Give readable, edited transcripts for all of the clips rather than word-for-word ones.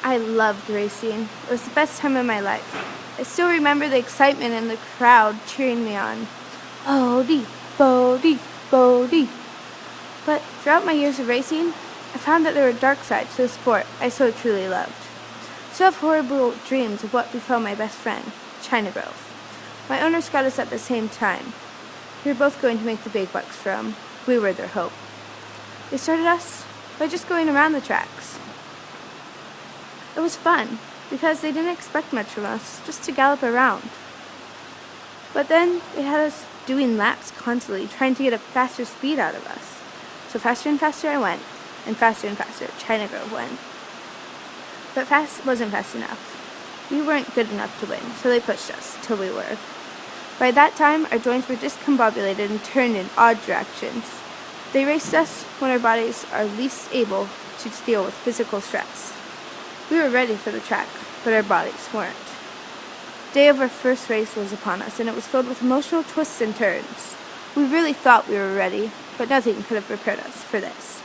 I loved racing. It was the best time of my life. I still remember the excitement and the crowd cheering me on. Bodie, Bodie, Bodie. But throughout my years of racing, I found that there were dark sides to the sport I so truly loved. I still have horrible dreams of what befell my best friend, China Grove. My owners got us at the same time. We were both going to make the big bucks from. We were their hope. They started us by just going around the tracks. It was fun, because they didn't expect much from us, just to gallop around. But then they had us doing laps constantly, trying to get a faster speed out of us. So faster and faster I went, and faster China Grove went. But fast wasn't fast enough. We weren't good enough to win, so they pushed us, till we were. By that time, our joints were discombobulated and turned in odd directions. They raced us when our bodies are least able to deal with physical stress. We were ready for the track, but our bodies weren't. The day of our first race was upon us, and it was filled with emotional twists and turns. We really thought we were ready, but nothing could have prepared us for this.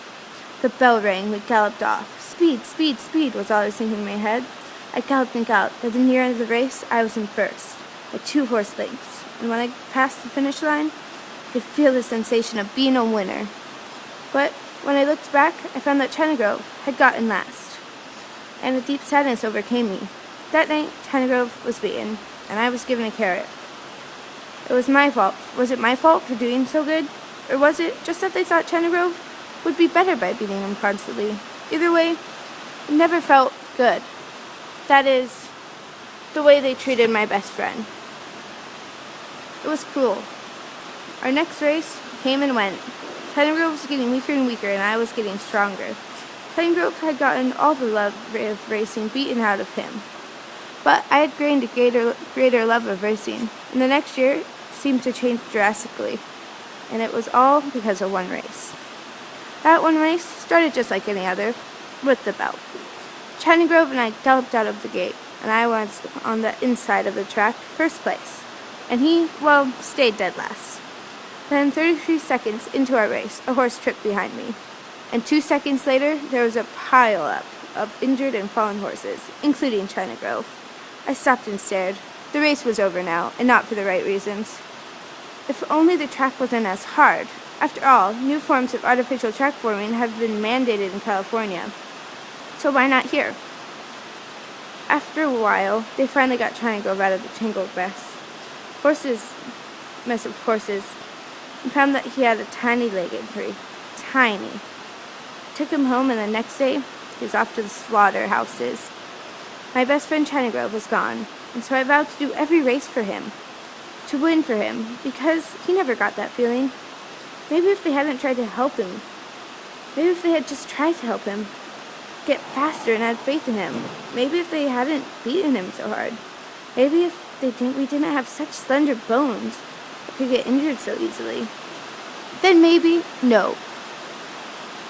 The bell rang, we galloped off. Speed, speed, speed was all I was thinking in my head. I galloped and galloped. By the near end of the race, I was in first, by 2 horse lengths. And when I passed the finish line, I could feel the sensation of being a winner. But when I looked back, I found that China Grove had gotten last, and a deep sadness overcame me. That night, China Grove was beaten, and I was given a carrot. It was my fault. Was it my fault for doing so good? Or was it just that they thought China Grove would be better by beating him constantly? Either way, it never felt good. That is, the way they treated my best friend. It was cruel. Our next race came and went. China Grove was getting weaker and weaker, and I was getting stronger. China Grove had gotten all the love of racing beaten out of him. But I had gained a greater love of racing, and the next year it seemed to change drastically, and it was all because of one race. That one race started just like any other, with the belt. China Grove and I galloped out of the gate, and I was on the inside of the track, first place, and he, stayed dead last. Then 33 seconds into our race, a horse tripped behind me. And 2 seconds later, there was a pile-up of injured and fallen horses, including China Grove. I stopped and stared. The race was over now, and not for the right reasons. If only the track wasn't as hard. After all, new forms of artificial track forming have been mandated in California. So why not here? After a while, they finally got China Grove out of the tangled mess of horses, and found that he had a tiny leg injury. Tiny. Took him home, and the next day, he was off to the slaughterhouses. My best friend China Grove was gone, and so I vowed to do every race for him, to win for him, because he never got that feeling. Maybe if they hadn't tried to help him, maybe if they had just tried to help him get faster and had faith in him, maybe if they hadn't beaten him so hard, maybe if we didn't have such slender bones that could get injured so easily, then maybe, no.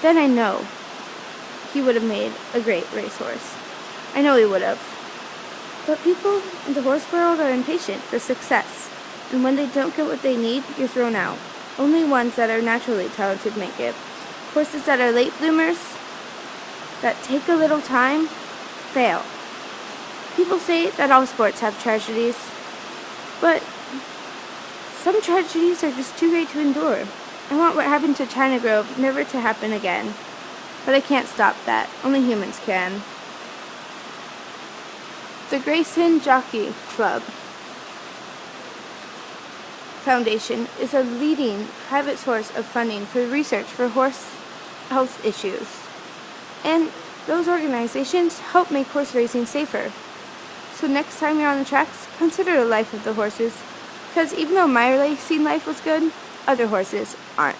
Then I know he would have made a great racehorse. I know he would have. But people in the horse world are impatient for success, and when they don't get what they need, you're thrown out. Only ones that are naturally talented make it. Horses that are late bloomers, that take a little time, fail. People say that all sports have tragedies, but some tragedies are just too great to endure. I want what happened to China Grove never to happen again. But I can't stop that. Only humans can. The Grayson Jockey Club Foundation is a leading private source of funding for research for horse health issues. And those organizations help make horse racing safer. So next time you're on the tracks, consider the life of the horses. Because even though my racing life was good, other horses aren't.